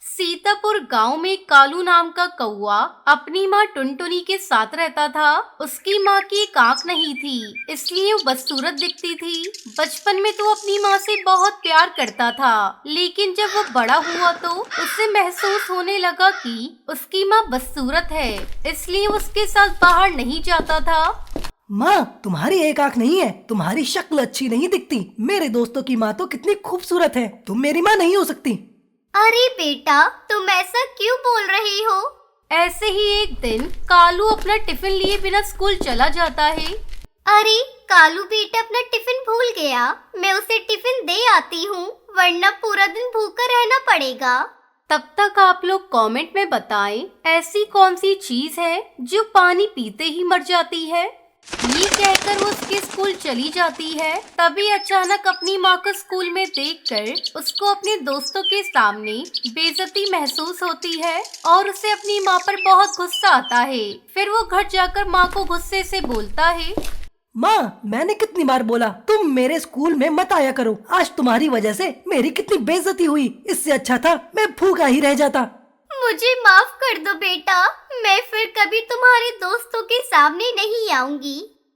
सीतापुर गांव में कालू नाम का कौआ अपनी माँ टुनटुनी के साथ रहता था। उसकी माँ की एक आँख नहीं थी, इसलिए वो बदसूरत दिखती थी। बचपन में तो अपनी माँ से बहुत प्यार करता था, लेकिन जब वो बड़ा हुआ तो उसे महसूस होने लगा कि उसकी माँ बदसूरत है, इसलिए उसके साथ बाहर नहीं जाता था। माँ, तुम्हारी एक आँख नहीं है, तुम्हारी शक्ल अच्छी नहीं दिखती। मेरे दोस्तों की माँ तो कितनी खूबसूरत है, तुम मेरी माँ नहीं हो सकती। अरे बेटा, तुम ऐसा क्यों बोल रही हो? ऐसे ही एक दिन कालू अपना टिफिन लिए बिना स्कूल चला जाता है। अरे कालू बेटा अपना टिफिन भूल गया। मैं उसे टिफिन दे आती हूँ, वरना पूरा दिन भूखा रहना पड़ेगा। तब तक आप लोग कमेंट में बताएं, ऐसी कौन सी चीज है जो पानी पीते ही मर जाती है। ये कहकर वो उसके स्कूल चली जाती है। तभी अचानक अपनी माँ को स्कूल में देखकर उसको अपने दोस्तों के सामने बेइज्जती महसूस होती है और उसे अपनी माँ पर बहुत गुस्सा आता है। फिर वो घर जाकर माँ को गुस्से से बोलता है, माँ, मैंने कितनी बार बोला तुम मेरे स्कूल में मत आया करो। आज तुम्हारी वजह से मेरी कितनी बेइज्जती हुई। इससे अच्छा था मैं भूखा ही रह जाता। मुझे माफ कर दो बेटा, मैं फिर कभी तुम्हारे दोस्तों के सामने नहीं आऊंगी।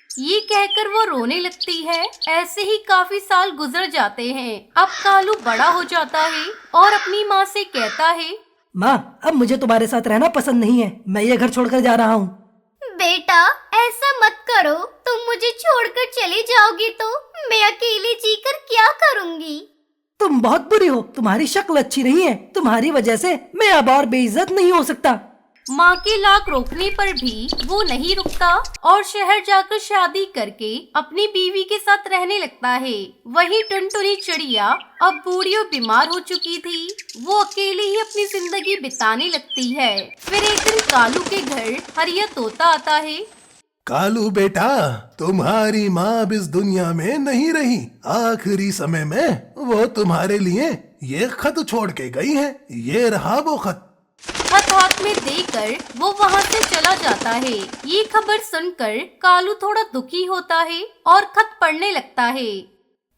ये कहकर वो रोने लगती है। ऐसे ही काफी साल गुजर जाते हैं। अब कालू बड़ा हो जाता है और अपनी माँ से कहता है, माँ, अब मुझे तुम्हारे साथ रहना पसंद नहीं है, मैं ये घर छोड़कर जा रहा हूँ। बेटा ऐसा मत करो, तुम मुझे छोड़कर चले जाओगी तो मैं अकेले जीकर क्या करूँगी? तुम बहुत बुरी हो, तुम्हारी शक्ल अच्छी नहीं है, तुम्हारी वजह से मैं अब और बेइज्जत नहीं हो सकता। माँ के लाख रोकने पर भी वो नहीं रुकता और शहर जाकर शादी करके अपनी बीवी के साथ रहने लगता है। वही टुनटुनी चिड़िया अब बूढ़ी और बीमार हो चुकी थी। वो अकेले ही अपनी जिंदगी बिताने लगती है। फिर एक दिन कालू के घर हरिया तोता आता है। कालू बेटा, तुम्हारी माँ अब इस दुनिया में नहीं रही। आखिरी समय में वो तुम्हारे लिए ये खत छोड़ के गई है। ये रहा वो खत। खत हाथ में देकर वो वहाँ से चला जाता है। ये खबर सुनकर कालू थोड़ा दुखी होता है और खत पढ़ने लगता है।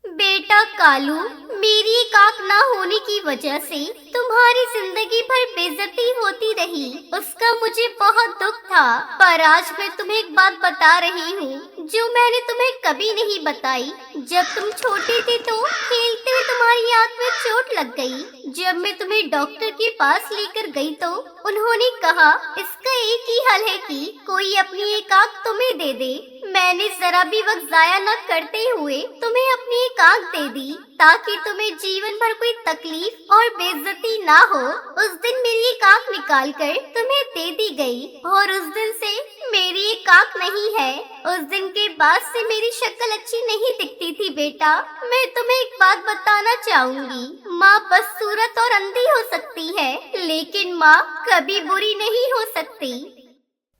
बेटा कालू, मेरी एक आँख ना होने की वजह से तुम्हारी जिंदगी भर बेइज्जती होती रही, उसका मुझे बहुत दुख था। पर आज मैं तुम्हें एक बात बता रही हूँ जो मैंने तुम्हें कभी नहीं बताई। जब तुम छोटे थे तो खेलते हुए तुम्हारी आँख में चोट लग गई। जब मैं तुम्हें डॉक्टर के पास लेकर गई तो उन्होंने कहा इसका एक ही हल है कि कोई अपनी एक आँख तुम्हें दे दे। मैंने जरा भी वक्त जाया न करते हुए तुम्हें अपनी एक आँख दे दी ताकि तुम्हें जीवन भर कोई तकलीफ और बेइज्जती ना हो। उस दिन मेरी एक आँख निकाल कर तुम्हें दे दी गई और उस दिन से मेरी एक आँख नहीं है। उस दिन के बाद से मेरी शक्ल अच्छी नहीं दिखती थी बेटा। मैं तुम्हें एक बात बताना चाहूँगी, माँ बदसूरत और अंधी हो सकती है, लेकिन माँ कभी बुरी नहीं हो सकती।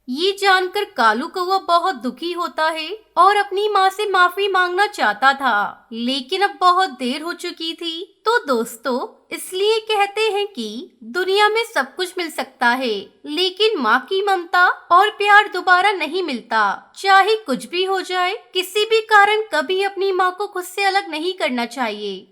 ये जानकर कालू कौवा बहुत दुखी होता है और अपनी माँ से माफी मांगना चाहता था, लेकिन अब बहुत देर हो चुकी थी। तो दोस्तों, इसलिए कहते हैं कि दुनिया में सब कुछ मिल सकता है, लेकिन माँ की ममता और प्यार दोबारा नहीं मिलता। चाहे कुछ भी हो जाए, किसी भी कारण कभी अपनी माँ को खुद से अलग नहीं करना चाहिए।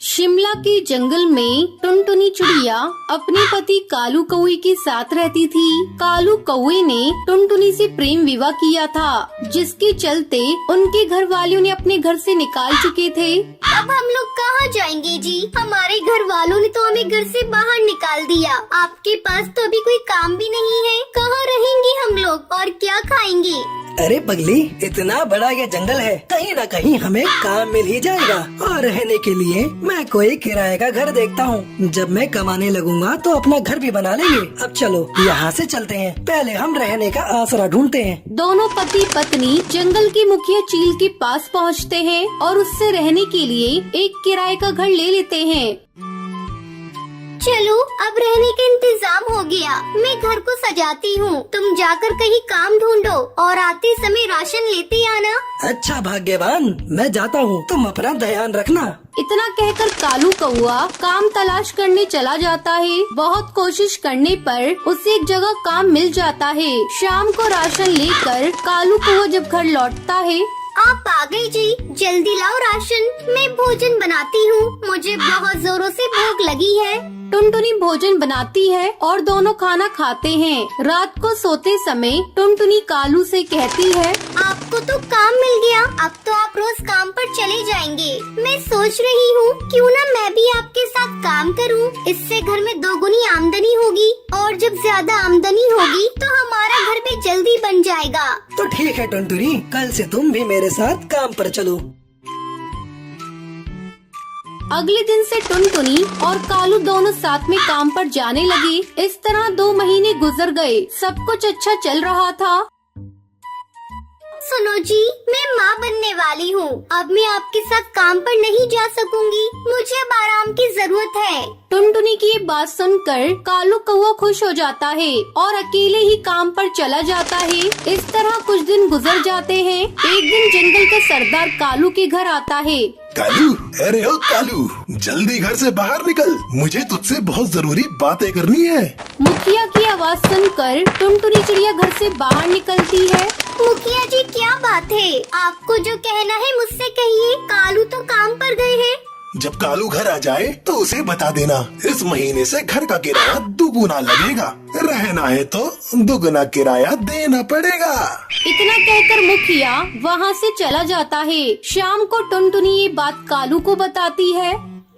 शिमला के जंगल में टुनटुनी चिड़िया अपने पति कालू कौवे के साथ रहती थी। कालू कौवे ने टुनटुनी से प्रेम विवाह किया था, जिसके चलते उनके घर वालों ने अपने घर से निकाल चुके थे। अब हम लोग कहाँ जाएंगे जी? हमारे घर वालों ने तो हमें घर से बाहर निकाल दिया। आपके पास तो अभी कोई काम भी नहीं है, कहाँ रहेंगे हम लोग और क्या खाएंगे? अरे पगली, इतना बड़ा ये जंगल है, कहीं न कहीं हमें काम मिल ही जाएगा। और रहने के लिए मैं कोई किराए का घर देखता हूँ। जब मैं कमाने लगूंगा तो अपना घर भी बना लेंगे। अब चलो यहाँ से चलते हैं, पहले हम रहने का आसरा ढूंढते हैं। दोनों पति पत्नी जंगल के मुखिया चील के पास पहुँचते हैं और उससे रहने के लिए एक किराए का घर ले लेते हैं। चलो अब रहने का इंतजाम हो गया, मैं घर को सजाती हूँ। तुम जाकर कहीं काम ढूंढो और आते समय राशन लेते आना। अच्छा भाग्यवान, मैं जाता हूँ, तुम अपना ध्यान रखना। इतना कहकर कालू कौआ काम तलाश करने चला जाता है। बहुत कोशिश करने पर उसे एक जगह काम मिल जाता है। शाम को राशन लेकर कालू कौआ जब घर लौटता है, आप आ गई जी, जल्दी लाओ राशन, मैं भोजन बनाती हूँ, मुझे बहुत जोरों से भूख लगी है। टुनटुनी भोजन बनाती है और दोनों खाना खाते हैं। रात को सोते समय टुनटुनी कालू से कहती है, आपको तो काम मिल गया, अब तो आप रोज काम पर चले जाएंगे। मैं सोच रही हूँ क्यों ना मैं भी आपके साथ काम करूँ, इससे घर में दोगुनी आमदनी होगी और जब ज्यादा आमदनी होगी तो हमारा घर भी जल्दी बन जाएगा। तो ठीक है टुनटुनी, कल से तुम भी मेरे साथ काम पर चलो। अगले दिन से टुनटुनी और कालू दोनों साथ में काम पर जाने लगे। इस तरह 2 महीने गुजर गए। सब कुछ अच्छा चल रहा था। सुनो जी, मैं माँ बनने वाली हूँ, अब मैं आपके साथ काम पर नहीं जा सकूंगी, मुझे अब आराम की जरूरत है। टुनटुनी की ये बात सुनकर कालू कौवा खुश हो जाता है और अकेले ही काम पर चला जाता है। इस तरह कुछ दिन गुजर जाते हैं। एक दिन जंगल का सरदार कालू के घर आता है। कालू, अरे ओ कालू, जल्दी घर से बाहर निकल, मुझे तुझसे बहुत जरूरी बातें करनी है। मुखिया की आवाज सुनकर टुनटुनी चिड़िया घर से बाहर निकलती है। मुखिया जी क्या बात है, आपको जो कहना है मुझसे कहिए, कालू तो काम पर गए हैं। जब कालू घर आ जाए तो उसे बता देना, इस महीने से घर का किराया दुगुना लगेगा, रहना है तो दुगुना किराया देना पड़ेगा। इतना कहकर मुखिया वहाँ से चला जाता है। शाम को टुनटुनी ये बात कालू को बताती है।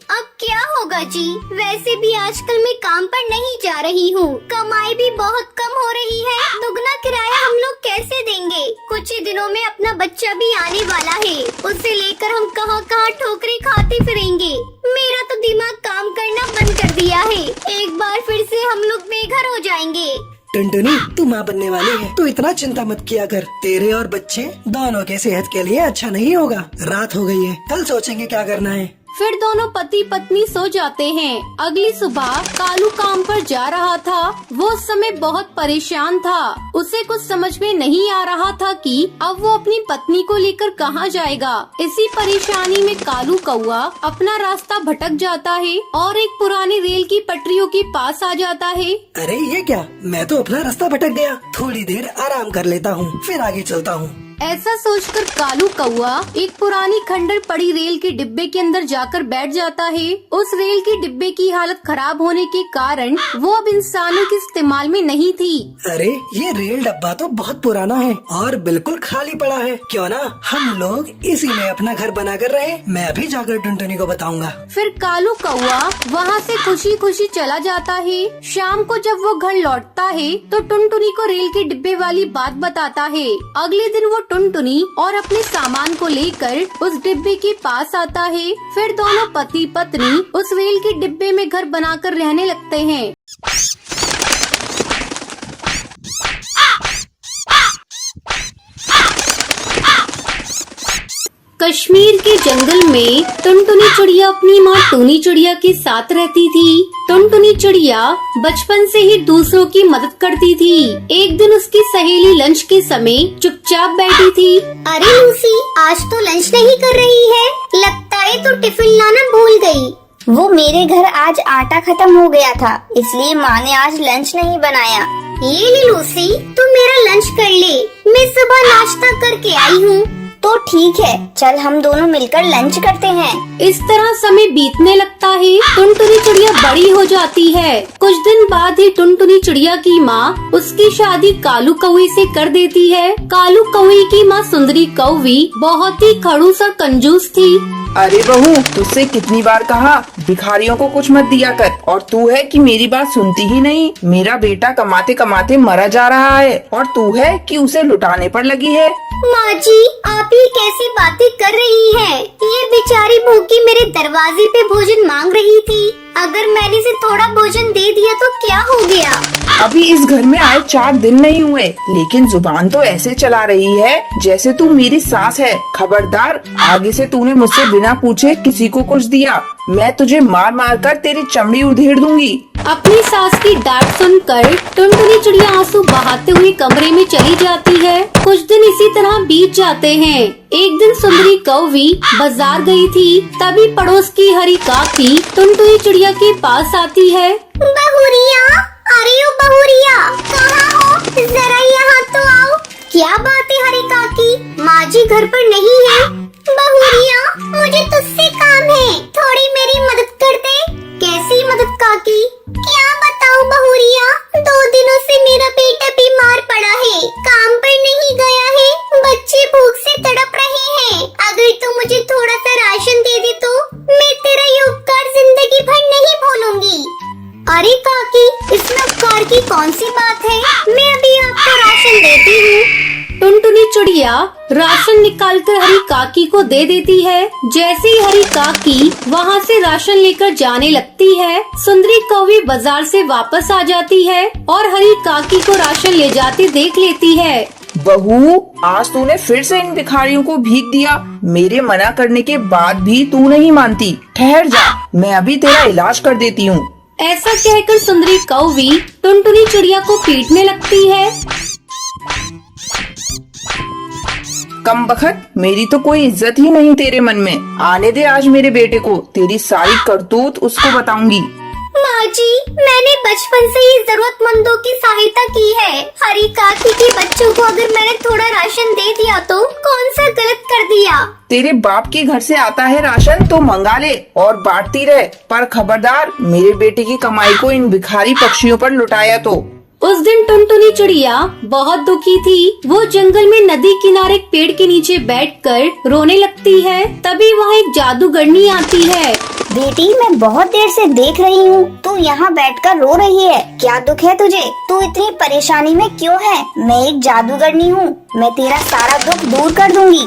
अब क्या होगा जी, वैसे भी आजकल मैं काम पर नहीं जा रही हूँ, कमाई भी बहुत कम हो रही है, दुगना किराया हम लोग कैसे देंगे। कुछ ही दिनों में अपना बच्चा भी आने वाला है, उसे लेकर हम कहाँ कहाँ ठोकरें खाते फिरेंगे। मेरा तो दिमाग काम करना बंद कर दिया है, एक बार फिर से हम लोग बेघर हो जाएंगे। टुनटुनी, तू माँ बनने वाली है, तू इतना चिंता मत किया कर, तेरे और बच्चे दोनों के सेहत के लिए अच्छा नहीं होगा। रात हो गई है, कल सोचेंगे क्या करना है। फिर दोनों पति पत्नी सो जाते हैं। अगली सुबह कालू काम पर जा रहा था। वो उस समय बहुत परेशान था। उसे कुछ समझ में नहीं आ रहा था कि अब वो अपनी पत्नी को लेकर कहाँ जाएगा। इसी परेशानी में कालू कौआ अपना रास्ता भटक जाता है और एक पुरानी रेल की पटरियों के पास आ जाता है। अरे ये क्या, मैं तो अपना रास्ता भटक गया, थोड़ी देर आराम कर लेता हूँ, फिर आगे चलता हूँ। ऐसा सोचकर कालू कौआ एक पुरानी खंडर पड़ी रेल के डिब्बे के अंदर जाकर बैठ जाता है। उस रेल के डिब्बे की हालत खराब होने के कारण वो अब इंसानों के इस्तेमाल में नहीं थी। अरे ये रेल डब्बा तो बहुत पुराना है और बिल्कुल खाली पड़ा है, क्यों ना हम लोग इसी में अपना घर बना कर रहे। मैं अभी जाकर टुनटुनी को बताऊंगा। फिर कालू कौआ वहाँ से खुशी खुशी चला जाता है। शाम को जब वो घर लौटता है तो टुनटुनी को रेल के डिब्बे वाली बात बताता है। अगले दिन वो टुनटुनी और अपने सामान को लेकर उस डिब्बे के पास आता है। फिर दोनों पति पत्नी उस रेल के डिब्बे में घर बनाकर रहने लगते हैं। कश्मीर के जंगल में टुनटुनी चिड़िया अपनी माँ टूनी चिड़िया के साथ रहती थी। टुनटुनी चिड़िया बचपन से ही दूसरों की मदद करती थी। एक दिन उसकी सहेली लंच के समय चुपचाप बैठी थी। अरे लूसी, आज तो लंच नहीं कर रही है, लगता है तो टिफिन लाना भूल गई। वो मेरे घर आज आटा खत्म हो गया था, इसलिए माँ ने आज लंच नहीं बनाया। ये ले लूसी, तू मेरा लंच कर ले, मैं सुबह नाश्ता करके आई हूँ। तो ठीक है, चल हम दोनों मिलकर लंच करते हैं। इस तरह समय बीतने लगता है। टुनटुनी चिड़िया बड़ी हो जाती है। कुछ दिन बाद ही टुनटुनी चिड़िया की माँ उसकी शादी कालू कौवे से कर देती है। कालू कौवे की माँ सुंदरी कौवी बहुत ही खड़ूस और कंजूस थी। अरे बहू, तुझसे कितनी बार कहा भिखारियों को कुछ मत दिया कर, और तू है कि मेरी बात सुनती ही नहीं। मेरा बेटा कमाते कमाते मरा जा रहा है और तू है कि उसे लुटाने पर लगी है। माँ जी, आप ये कैसी बातें कर रही हैं? ये बेचारी भूखी मेरे दरवाजे पे भोजन मांग रही थी, अगर मैंने इसे थोड़ा भोजन दे दिया तो क्या हो गया? अभी इस घर में आए 4 दिन नहीं हुए, लेकिन जुबान तो ऐसे चला रही है जैसे तू मेरी सास है। खबरदार, आगे से तूने मुझसे बिना पूछे किसी को कुछ दिया मैं तुझे मार मार कर तेरी चमड़ी उधेड़ दूंगी। अपनी सास की डांट सुनकर टुनटुनी चिड़िया आंसू बहाते हुए कमरे में चली जाती है। कुछ दिन इसी तरह बीत जाते हैं। एक दिन सुंदरी कौवी बाजार गई थी, तभी पड़ोस की हरी काकी टुनटुनी चिड़िया के पास आती है। बहुरिया, अरे ओ बहुरिया, कहाँ हो? जरा यहाँ तो आओ। क्या बात है हरी काकी, माँ जी घर पर नहीं है? बहुरिया, मुझे तुझसे काम है, थोड़ी मेरी मदद कर दे। कैसी मदद काकी? क्या बताऊँ बहुरिया, 2 दिनों से मेरा बेटा बीमार पड़ा है, काम पर नहीं गया है, बच्चे भूख से तड़प रहे हैं। अगर तू मुझे थोड़ा सा राशन दे दे तो मैं तेरा ये उपकार जिंदगी भर नहीं भूलूंगी। अरे काकी, इसमें उपकार की कौन सी बात है, मैं अभी आपको राशन देती हूँ। टुनटुनी चिड़िया राशन निकालकर हरी काकी को दे देती है। जैसे ही हरी काकी वहाँ से राशन लेकर जाने लगती है, सुंदरी कौवी बाजार से वापस आ जाती है और हरी काकी को राशन ले जाते देख लेती है। बहू, आज तूने फिर से इन भिखारियों को भीख दिया। मेरे मना करने के बाद भी तू नहीं मानती। ठहर जा, मैं अभी तेरा इलाज कर देती हूँ। ऐसा कहकर सुंदरी कौवी टुनटुनी चिड़िया को पीटने लगती है। कमबख्त, मेरी तो कोई इज्जत ही नहीं तेरे मन में। आने दे आज मेरे बेटे को, तेरी सारी करतूत उसको बताऊंगी। माँ जी, मैंने बचपन से ही जरूरतमंदों की सहायता की है। हरी काकी के बच्चों को अगर मैंने थोड़ा राशन दे दिया तो कौन सा गलत कर दिया? तेरे बाप के घर से आता है राशन तो मंगा ले और बांटती रहे, पर खबरदार मेरे बेटे की कमाई को इन भिखारी पक्षियों पर लुटाया तो। उस दिन टुनटुनी चिड़िया बहुत दुखी थी। वो जंगल में नदी किनारे एक पेड़ के नीचे बैठकर रोने लगती है। तभी वहाँ एक जादूगरनी आती है। बेटी, मैं बहुत देर से देख रही हूँ, तू यहाँ बैठकर रो रही है। क्या दुख है तुझे? तू इतनी परेशानी में क्यों है? मैं एक जादूगरनी हूँ, मैं तेरा सारा दुख दूर कर दूंगी।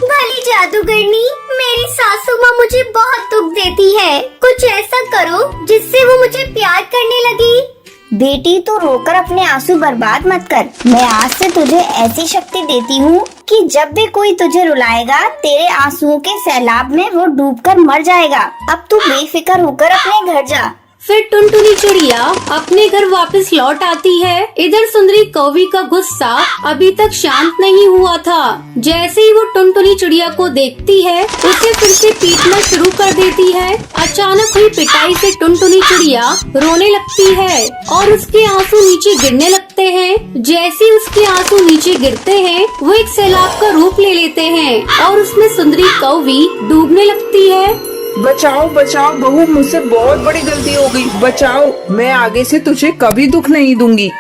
भली जादूगरनी, मेरी सासू माँ मुझे बहुत दुख देती है। कुछ ऐसा करो जिससे वो मुझे प्यार करने लगे। बेटी, तू रोकर अपने आंसू बर्बाद मत कर। मैं आज से तुझे ऐसी शक्ति देती हूँ कि जब भी कोई तुझे रुलाएगा, तेरे आंसुओं के सैलाब में वो डूबकर मर जाएगा। अब तू बेफिक्र होकर अपने घर जा। फिर टुनटुनी चिड़िया अपने घर वापस लौट आती है। इधर सुंदरी कौवी का गुस्सा अभी तक शांत नहीं हुआ था। जैसे ही वो टुनटुनी चिड़िया को देखती है, उसे फिर से पीटना शुरू कर देती है। अचानक हुई पिटाई से टुनटुनी चिड़िया रोने लगती है और उसके आंसू नीचे गिरने लगते हैं। जैसे ही उसके आंसू नीचे गिरते हैं, वो एक सैलाब का रूप ले लेते हैं और उसमें सुंदरी कौवी डूबने लगती है। बचाओ बचाओ बहू, मुझसे बहुत बड़ी गलती हो गई, बचाओ। मैं आगे से तुझे कभी दुख नहीं दूंगी।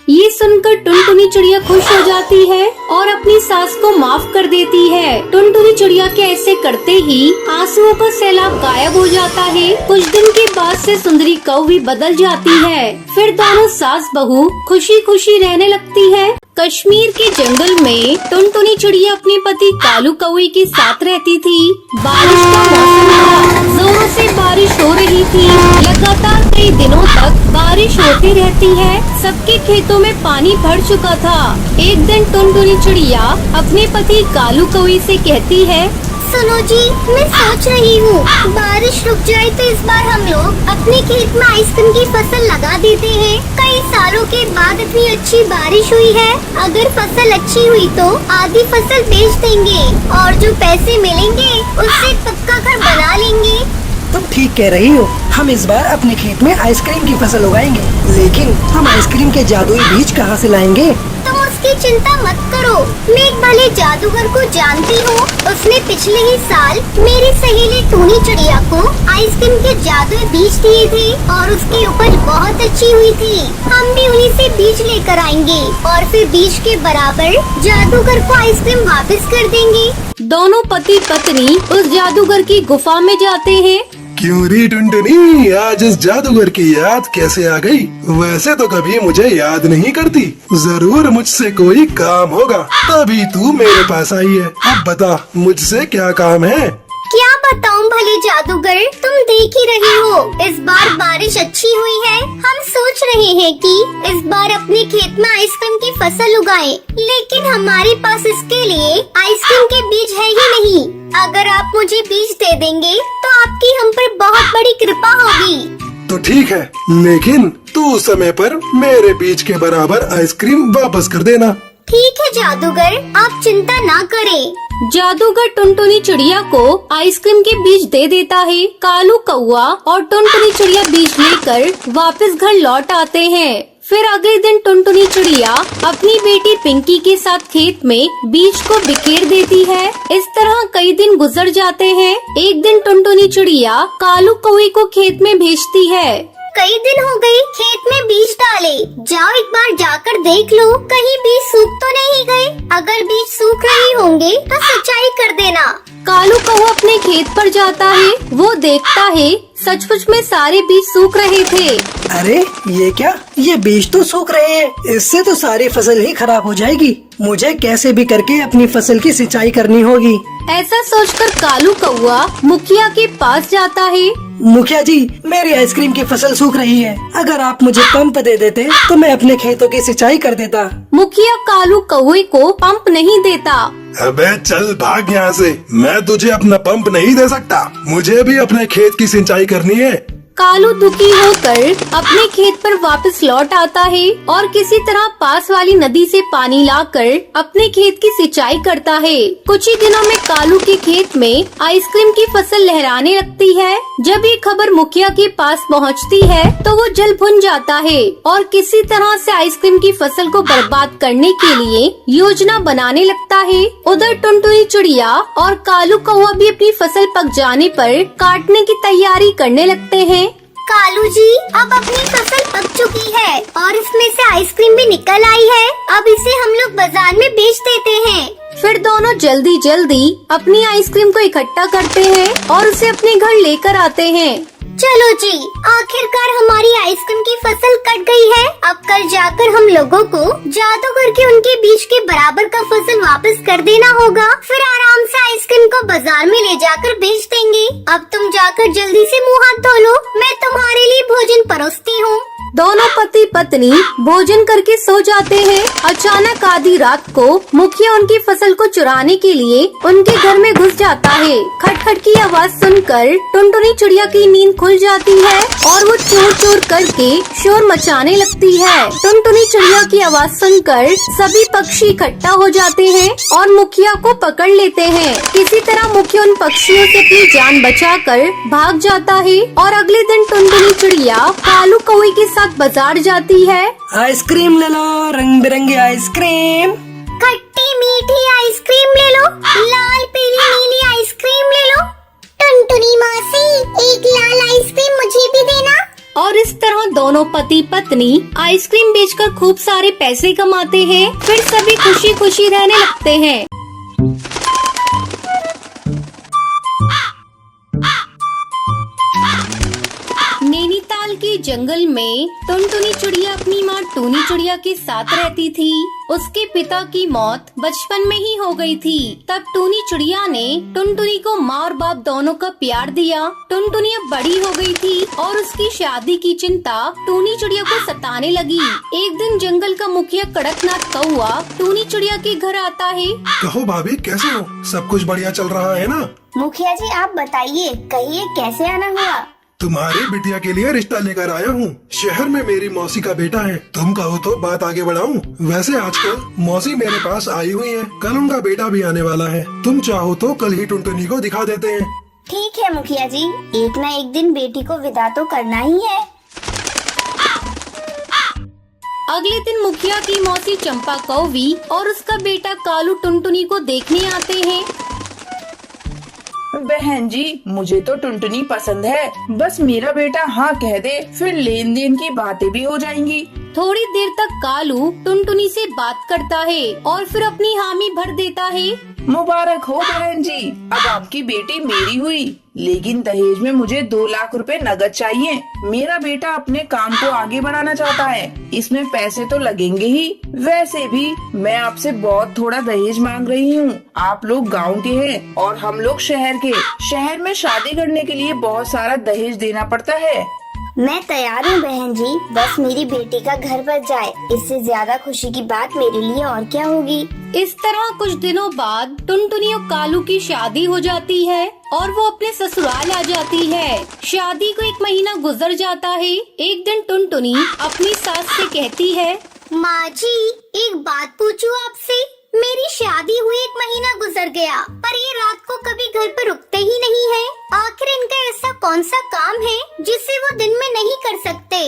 ये सुनकर टुनटुनी चिड़िया खुश हो जाती है और अपनी सास को माफ कर देती है। टुनटुनी चिड़िया के ऐसे करते ही आंसुओं का सैलाब गायब हो जाता है। कुछ दिन के बाद से सुंदरी कौवी बदल जाती है। फिर दोनों सास बहू खुशी खुशी रहने लगती है। कश्मीर के जंगल में टुनटुनी चिड़िया अपने पति कालू कौवे के साथ रहती थी। बारिश का मौसम था, जोरों से बारिश हो रही थी। लगातार कई दिनों तक बारिश होती रहती है। सबके खेतों में पानी भर चुका था। एक दिन टुनटुनी चिड़िया अपने पति कालू कौवे से कहती है, सुनो जी, मैं सोच रही हूँ बारिश रुक जाए तो इस बार हम लोग अपने खेत में आइसक्रीम की फसल लगा देते हैं। कई सालों के बाद इतनी अच्छी बारिश हुई है। अगर फसल अच्छी हुई तो आधी फसल बेच देंगे और जो पैसे मिलेंगे उससे पक्का घर बना लेंगे। तुम ठीक कह रही हो। हम इस बार अपने खेत में आइसक्रीम की फसल उगाएंगे, लेकिन हम आइसक्रीम के जादुई बीज कहाँ से लाएंगे? तुम उसकी चिंता मत करो, मैं एक भले जादूगर को जानती हूँ। उसने पिछले ही साल मेरी सहेली टूनी चिड़िया को आइसक्रीम के जादुई बीज दिए थे और उसकी उपज बहुत अच्छी हुई थी। हम भी उन्हीं से बीज लेकर आएंगे और फिर बीज के बराबर जादूगर को आइसक्रीम वापस कर देंगे। दोनों पति पत्नी उस जादूगर की गुफा में जाते हैं। क्यों री टुनटुनी, आज इस जादूगर की याद कैसे आ गई? वैसे तो कभी मुझे याद नहीं करती। जरूर मुझसे कोई काम होगा, तभी तू मेरे पास आई है। अब बता, मुझसे क्या काम है? क्या बताऊं भले जादूगर, तुम देख ही रही हो इस बार बारिश अच्छी हुई है। हम सोच रहे हैं कि इस बार अपने खेत में आइसक्रीम की फसल उगाएं, लेकिन हमारे पास इसके लिए आइसक्रीम के बीज है ही नहीं। अगर आप मुझे बीज दे देंगे तो आपकी हम पर बहुत बड़ी कृपा होगी। तो ठीक है, लेकिन तू समय पर मेरे बीज के बराबर आइसक्रीम वापस कर देना। ठीक है जादूगर, आप चिंता ना करें। जादूगर टुनटुनी चिड़िया को आइसक्रीम के बीज दे देता है। कालू कौआ और टुनटुनी चिड़िया बीज लेकर वापस घर लौट आते हैं। फिर अगले दिन टुनटुनी चिड़िया अपनी बेटी पिंकी के साथ खेत में बीज को बिखेर देती है। इस तरह कई दिन गुजर जाते हैं। एक दिन टुनटुनी चिड़िया कालू कौए को खेत में भेजती है। कई दिन हो गए खेत में बीज डाले, जाओ एक बार जाकर देख लो कहीं बीज सूख तो नहीं गए। अगर बीज सूख रहे होंगे तो सिंचाई कर देना। कालू कौआ अपने खेत पर जाता है। वो देखता है सचमुच में सारे बीज सूख रहे थे। अरे ये क्या, ये बीज तो सूख रहे हैं। इससे तो सारी फसल ही खराब हो जाएगी। मुझे कैसे भी करके अपनी फसल की सिंचाई करनी होगी। ऐसा सोचकर कालू कौआ मुखिया के पास जाता है। मुखिया जी, मेरी आइसक्रीम की फसल सूख रही है। अगर आप मुझे पंप दे देते तो मैं अपने खेतों की सिंचाई कर देता। मुखिया कालू कौए को पंप नहीं देता। अबे चल भाग यहाँ से, मैं तुझे अपना पंप नहीं दे सकता। मुझे भी अपने खेत की सिंचाई करनी है। कालू दुखी होकर अपने खेत पर वापस लौट आता है और किसी तरह पास वाली नदी से पानी लाकर अपने खेत की सिंचाई करता है। कुछ ही दिनों में कालू के खेत में आइसक्रीम की फसल लहराने लगती है। जब ये खबर मुखिया के पास पहुंचती है तो वो जल भुन जाता है और किसी तरह से आइसक्रीम की फसल को बर्बाद करने के लिए योजना बनाने लगता है। उधर टुनटुनी चिड़िया और कालू कौआ भी अपनी फसल पक जाने पर काटने की तैयारी करने लगते हैं। कालू जी, अब अपनी फसल पक चुकी है और इसमें से आइसक्रीम भी निकल आई है। अब इसे हम लोग बाजार में बेच देते हैं। फिर दोनों जल्दी जल्दी अपनी आइसक्रीम को इकट्ठा करते हैं और उसे अपने घर लेकर आते हैं। चलो जी, आखिरकार हमारी आइसक्रीम की फसल कट गई है। अब कल जाकर हम लोगों को जादूगर के उनके बीज के बराबर का फसल वापस कर देना होगा। फिर आराम से आइसक्रीम को बाजार में ले जाकर बेच देंगे। अब तुम जाकर जल्दी से मुंह हाथ धो लो, मैं तुम्हारे लिए भोजन परोसती हूँ। दोनों पति पत्नी भोजन करके सो जाते हैं। अचानक आधी रात को मुखिया उनकी फसल को चुराने के लिए उनके घर में घुस जाता है। खटखट की आवाज सुनकर टुनटुनी चिड़िया की नींद खुल जाती है और वो चोर चोर करके शोर मचाने लगती है। टुनटुनी चिड़िया की आवाज सुनकर सभी पक्षी इकट्ठा हो जाते हैं और मुखिया को पकड़ लेते हैं। किसी तरह मुखिया उन पक्षियों से अपनी जान बचाकर भाग जाता है और अगले दिन टुनटुनी चिड़िया कालू कौए के साथ बाजार जाती है। आइसक्रीम ले लो, रंग बिरंगी आइसक्रीम। खट्टी मीठी आइसक्रीम ले लो, लाल पीली नीली आइसक्रीम ले लो। टुनटुनी मौसी, एक लाल आइसक्रीम मुझे भी देना। और इस तरह दोनों पति पत्नी आइसक्रीम बेचकर खूब सारे पैसे कमाते हैं। फिर सभी खुशी खुशी रहने लगते हैं। नैनीताल के जंगल में टुनटुनी चिड़िया अपनी माँ टूनी चिड़िया के साथ रहती थी। उसके पिता की मौत बचपन में ही हो गई थी। तब टूनी चिड़िया ने टुनटुनी को माँ और बाप दोनों का प्यार दिया। टुनटुनी अब बड़ी हो गई थी और उसकी शादी की चिंता टूनी चिड़िया को सताने लगी। एक दिन जंगल का मुखिया कड़कनाथ कौआ टूनी चिड़िया के घर आता है। कहो भाभी, कैसे हो? सब कुछ बढ़िया चल रहा है ना? मुखिया जी, आप बताइए, कहिए कैसे आना हुआ? तुम्हारी बिटिया के लिए रिश्ता लेकर आया हूँ। शहर में मेरी मौसी का बेटा है। तुम कहो तो बात आगे बढ़ाऊं। वैसे आजकल मौसी मेरे पास आई हुई है। कल उनका बेटा भी आने वाला है। तुम चाहो तो कल ही टुनटुनी को दिखा देते हैं। ठीक है मुखिया जी, एक न एक दिन बेटी को विदा तो करना ही है। अगले दिन मुखिया की मौसी चंपा कौवी और उसका बेटा कालू टुनटुनी को देखने आते हैं। बहन जी, मुझे तो टुनटुनी पसंद है। बस मेरा बेटा हाँ कह दे, फिर लेन देन की बातें भी हो जाएंगी। थोड़ी देर तक कालू टुनटुनी से बात करता है और फिर अपनी हामी भर देता है। मुबारक हो बहन जी, अब आपकी बेटी मेरी हुई। लेकिन दहेज में मुझे 2 लाख रुपए नगद चाहिए। मेरा बेटा अपने काम को आगे बढ़ाना चाहता है, इसमें पैसे तो लगेंगे ही। वैसे भी मैं आपसे बहुत थोड़ा दहेज मांग रही हूँ। आप लोग गांव के हैं और हम लोग शहर के। शहर में शादी करने के लिए बहुत सारा दहेज देना पड़ता है। मैं तैयार हूँ बहन जी, बस मेरी बेटी का घर बच जाए, इससे ज्यादा खुशी की बात मेरे लिए और क्या होगी। इस तरह कुछ दिनों बाद टुनटुनी और कालू की शादी हो जाती है और वो अपने ससुराल आ जाती है। शादी को 1 महीना गुजर जाता है। एक दिन टुनटुनी अपनी सास से कहती है, माँ जी, एक बात पूछूं आपसे। मेरी शादी हुई 1 महीना गुजर गया, पर ये रात को कभी घर पर रुकते ही नहीं है। आखिर इनका ऐसा कौन सा काम है जिसे वो दिन में नहीं कर सकते?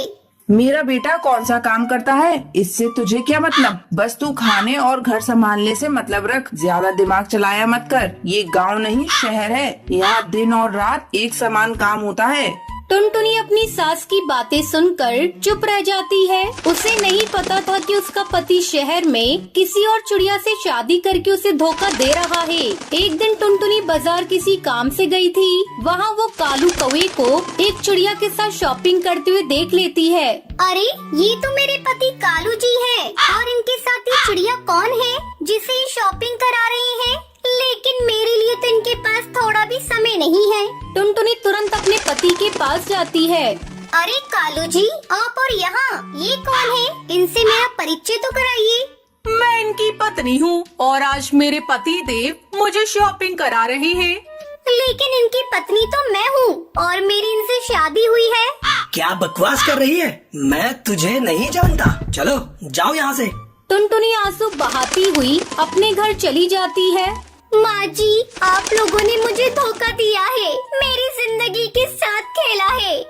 मेरा बेटा कौन सा काम करता है, इससे तुझे क्या मतलब। बस तू खाने और घर संभालने से मतलब रख, ज्यादा दिमाग चलाया मत कर। ये गांव नहीं शहर है, यहाँ दिन और रात एक समान काम होता है। टुनटुनी अपनी सास की बातें सुनकर चुप रह जाती है। उसे नहीं पता था कि उसका पति शहर में किसी और चिड़िया से शादी करके उसे धोखा दे रहा है। एक दिन टुनटुनी बाजार किसी काम से गई थी। वहाँ वो कालू कौवे को एक चिड़िया के साथ शॉपिंग करते हुए देख लेती है। अरे, ये तो मेरे पति कालू जी है, और इनके साथ ये चिड़िया कौन है जिसे ये शॉपिंग करा रही है? लेकिन मेरे लिए तो इनके पास थोड़ा भी समय नहीं है। टुनटुनी तुरंत अपने पति के पास जाती है। अरे कालू जी, आप और यहाँ ये कौन है? इनसे मेरा परिचय तो कराइए। मैं इनकी पत्नी हूँ और आज मेरे पति देव मुझे शॉपिंग करा रहे हैं। लेकिन इनकी पत्नी तो मैं हूँ और मेरी इनसे शादी हुई है। क्या बकवास कर रही है? मैं तुझे नहीं जानता। चलो जाओ यहाँ से। टुनटुनी आंसू बहाती हुई अपने घर चली जाती है। माँ जी, आप लोगों ने मुझे धोखा दिया है, मेरी जिंदगी के साथ खेला है।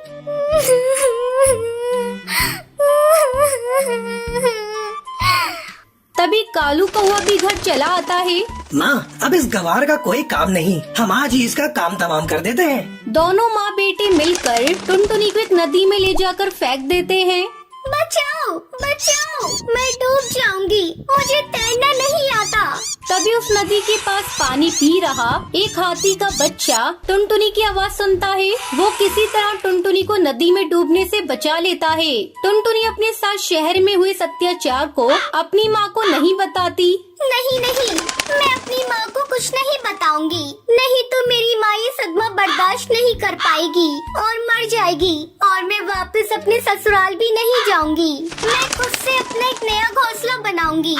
तभी कालू कौवा भी घर चला आता है। माँ, अब इस गवार का कोई काम नहीं, हम आज ही इसका काम तमाम कर देते हैं। दोनों माँ बेटे मिलकर टुनटुनी को एक नदी में ले जाकर फेंक देते हैं। बचाओ, बचाओ, मैं डूब जाऊंगी, मुझे तैरना नहीं आता। तभी उस नदी के पास पानी पी रहा एक हाथी का बच्चा टुनटुनी की आवाज सुनता है। वो किसी तरह टुनटुनी को नदी में डूबने से बचा लेता है। टुनटुनी अपने साथ शहर में हुए अत्याचार को अपनी माँ को नहीं बताती। नहीं नहीं, मैं अपनी माँ को कुछ नहीं बताऊंगी, नहीं तो मेरी माँ ये सदमा बर्दाश्त नहीं कर पाएगी और मर जाएगी, और मैं वापस अपने ससुराल भी नहीं जाऊंगी। मैं खुद से अपना एक नया घोंसला बनाऊंगी।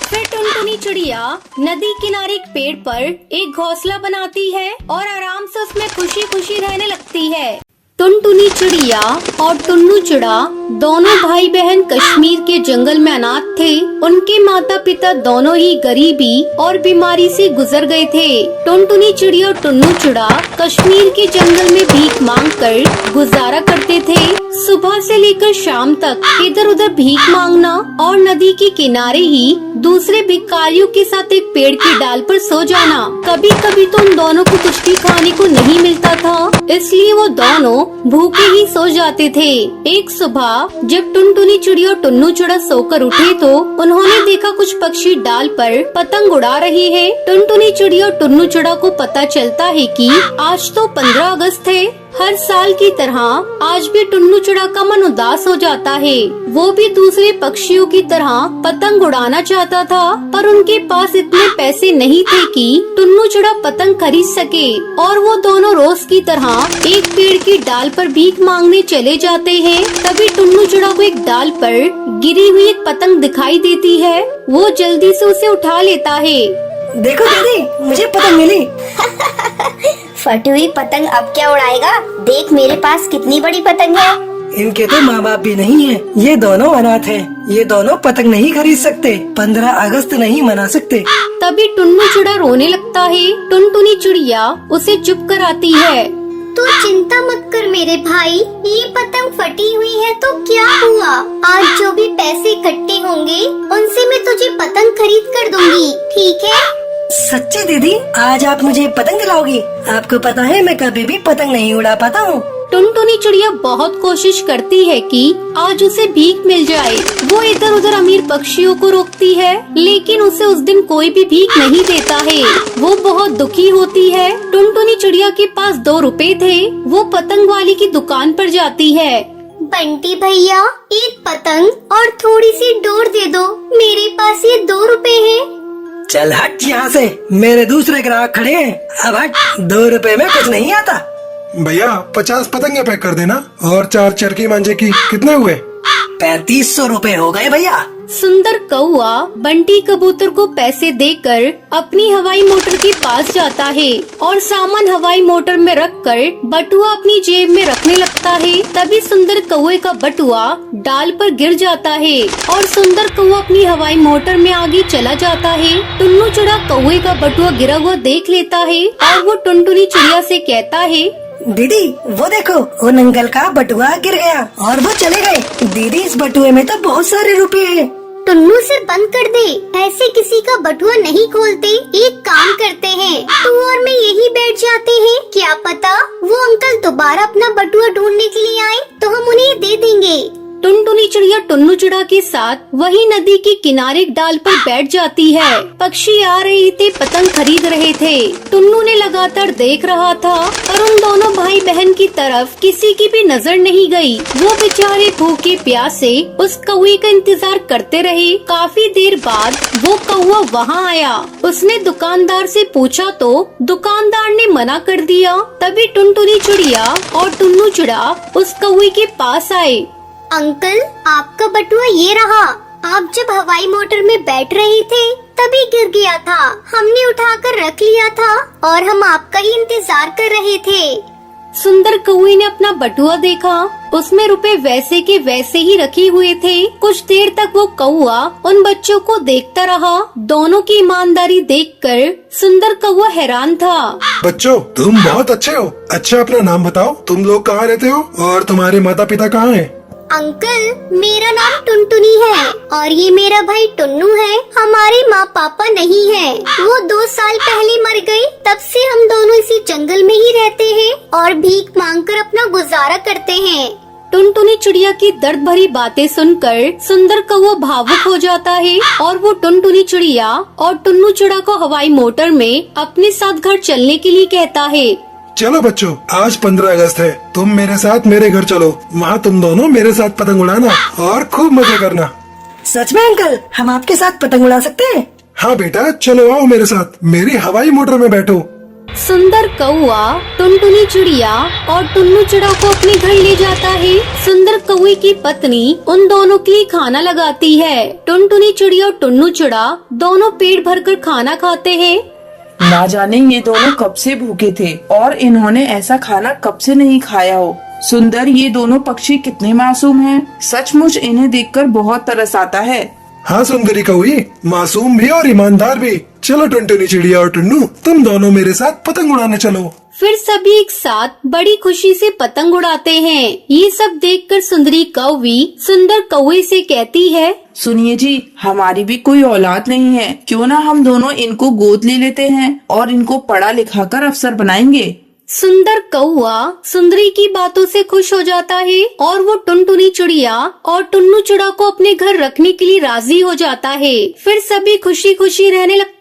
फिर टुनटुनी चिड़िया नदी किनारे एक पेड़ पर एक घोंसला बनाती है और आराम से उसमें खुशी खुशी रहने लगती है। टुनटुनी चिड़िया और टुन्नू चिड़ा दोनों भाई बहन कश्मीर के जंगल में अनाथ थे। उनके माता पिता दोनों ही गरीबी और बीमारी से गुजर गए थे। टुनटुनी चिड़िया और टुन्नू चिड़ा कश्मीर के जंगल में भीख मांगकर गुजारा करते थे। सुबह से लेकर शाम तक इधर उधर भीख मांगना और नदी के किनारे ही दूसरे भिखारियों के साथ एक पेड़ की डाल पर सो जाना। कभी कभी तो उन दोनों को कुछ भी खाने को नहीं मिलता था, इसलिए वो दोनों भूखे ही सो जाते थे। एक सुबह जब टुनटुनी चिड़िया और टुन्नू चिड़ा सोकर उठे तो उन्होंने देखा कुछ पक्षी डाल पर पतंग उड़ा रहे हैं। टुनटुनी चिड़िया और टुन्नू चिड़ा को पता चलता है कि आज तो 15 अगस्त है। हर साल की तरह आज भी टुन्नू चिड़ा का मन उदास हो जाता है। वो भी दूसरे पक्षियों की तरह पतंग उड़ाना चाहता था, पर उनके पास इतने पैसे नहीं थे कि टुन्नू चिड़ा पतंग खरीद सके, और वो दोनों रोज की तरह एक पेड़ की डाल पर भीख मांगने चले जाते हैं। तभी टुन्नू चिड़ा को एक डाल पर गिरी हुई एक पतंग दिखाई देती है। वो जल्दी से उसे उठा लेता है। देखो दीदी, मुझे पतंग मिली। फटी हुई पतंग अब क्या उड़ाएगा? देख मेरे पास कितनी बड़ी पतंग है। इनके तो माँ बाप भी नहीं है, ये दोनों अनाथ हैं। ये दोनों पतंग नहीं खरीद सकते, 15 अगस्त नहीं मना सकते। तभी टुन्नू चिड़ा रोने लगता है। टुनटुनी चिड़िया उसे चुप कराती है। तू चिंता मत कर मेरे भाई, ये पतंग फटी हुई है तो क्या हुआ? आज जो भी पैसे इकट्ठे होंगे उनसे मैं तुझे पतंग खरीद कर दूंगी, ठीक है? सच्ची दीदी, आज आप मुझे पतंग दिलाओगी? आपको पता है मैं कभी भी पतंग नहीं उड़ा पाता हूँ। टुनटुनी चिड़िया बहुत कोशिश करती है कि आज उसे भीख मिल जाए। वो इधर उधर अमीर पक्षियों को रोकती है, लेकिन उसे उस दिन कोई भी भीख नहीं देता है। वो बहुत दुखी होती है। टुनटुनी चिड़िया के पास 2 रुपए थे। वो पतंग वाली की दुकान पर जाती है। बंटी भैया, एक पतंग और थोड़ी सी डोर दे दो, मेरे पास ये 2 रुपए हैं। चल हट यहाँ से, मेरे दूसरे ग्राहक खड़े हैं। अब हट, 2 रुपए में कुछ नहीं आता। भैया 50 पतंगे पैक कर देना और 4 चरखी मांझे की। कितने हुए? 3500 रुपए हो गए भैया। सुंदर कौआ बंटी कबूतर को पैसे देकर अपनी हवाई मोटर के पास जाता है और सामान हवाई मोटर में रखकर बटुआ अपनी जेब में रखने लगता है। तभी सुंदर कौए का बटुआ डाल पर गिर जाता है और सुंदर कौआ अपनी हवाई मोटर में आगे चला जाता है। टुन्नू चिड़ा कौए का बटुआ गिरा हुआ देख लेता है और वो टुनटुनी चिड़िया से कहता है, दीदी वो देखो, उन अंकल का बटुआ गिर गया और वो चले गए। दीदी इस बटुए में तो बहुत सारे रुपए हैं। टुन्नू से बंद कर दे, ऐसे किसी का बटुआ नहीं खोलते। एक काम करते हैं, तू और मैं यही बैठ जाते हैं। क्या पता वो अंकल दोबारा अपना बटुआ ढूंढने के लिए आए तो हम उन्हें दे देंगे। टुनटुनी चिड़िया टुन्नू चिड़ा के साथ वही नदी के किनारे एक डाल पर बैठ जाती है। पक्षी आ रहे थे, पतंग खरीद रहे थे। टुन्नू ने लगातार देख रहा था पर उन दोनों भाई बहन की तरफ किसी की भी नजर नहीं गई। वो बेचारे भूखे प्यासे उस कौवे का इंतजार करते रहे। काफी देर बाद वो कौवा वहाँ आया। उसने दुकानदार से पूछा तो दुकानदार ने मना कर दिया। तभी टुनटुनी चिड़िया और टुन्नू चिड़ा उस कौवे के पास आए। अंकल, आपका बटुआ ये रहा। आप जब हवाई मोटर में बैठ रहे थे तभी गिर गया था। हमने उठाकर रख लिया था और हम आपका ही इंतजार कर रहे थे। सुंदर कौवे ने अपना बटुआ देखा, उसमें रुपए वैसे के वैसे ही रखे हुए थे। कुछ देर तक वो कौवा उन बच्चों को देखता रहा। दोनों की ईमानदारी देखकर सुंदर कौवा हैरान था। बच्चों तुम बहुत अच्छे हो। अच्छा अपना नाम बताओ, तुम लोग कहाँ रहते हो और तुम्हारे माता पिता कहाँ हैं? अंकल, मेरा नाम टुनटुनी है और ये मेरा भाई टुन्नू है। हमारे माँ पापा नहीं है, वो 2 साल पहले मर गए। तब से हम दोनों इसी जंगल में ही रहते हैं और भीख मांगकर अपना गुजारा करते हैं। टुनटुनी चिड़िया की दर्द भरी बातें सुनकर सुंदर कौवा भावुक हो जाता है और वो टुनटुनी चिड़िया और टुन्नू चिड़ा को हवाई मोटर में अपने साथ घर चलने के लिए कहता है। चलो बच्चों, आज 15 अगस्त है। तुम मेरे साथ मेरे घर चलो। वहाँ तुम दोनों मेरे साथ पतंग उड़ाना और खूब मजे करना। सच में अंकल, हम आपके साथ पतंग उड़ा सकते हैं? हाँ बेटा, चलो आओ मेरे साथ, मेरी हवाई मोटर में बैठो। सुंदर कौआ टुनटुनी चिड़िया और टुन्नू चिड़ा को अपने घर ले जाता है। सुंदर कौवे की पत्नी उन दोनों के लिए खाना लगाती है। टुनटुनी चिड़िया और टुन्नू चिड़ा दोनों पेट भरकर खाना खाते हैं। ना जाने ये दोनों कब से भूखे थे और इन्होंने ऐसा खाना कब से नहीं खाया हो। सुंदर, ये दोनों पक्षी कितने मासूम हैं। सचमुच इन्हें देखकर बहुत तरस आता है। हाँ सुंदरी कौवी, मासूम भी और ईमानदार भी। चलो टुनटुनी चिड़िया और टुन्नू, तुम दोनों मेरे साथ पतंग उड़ाने चलो। फिर सभी एक साथ बड़ी खुशी से पतंग उड़ाते हैं। ये सब देखकर सुंदरी कौवी सुंदर कौवे से कहती है, सुनिए जी, हमारी भी कोई औलाद नहीं है। क्यों ना हम दोनों इनको गोद ले लेते हैं और इनको पढ़ा लिखा कर अफसर बनाएंगे। सुंदर कौआ सुंदरी की बातों से खुश हो जाता है और वो टुनटुनी चिड़िया और टुन्नू चिड़ा को अपने घर रखने के लिए राजी हो जाता है। फिर सभी खुशी खुशी रहने लगते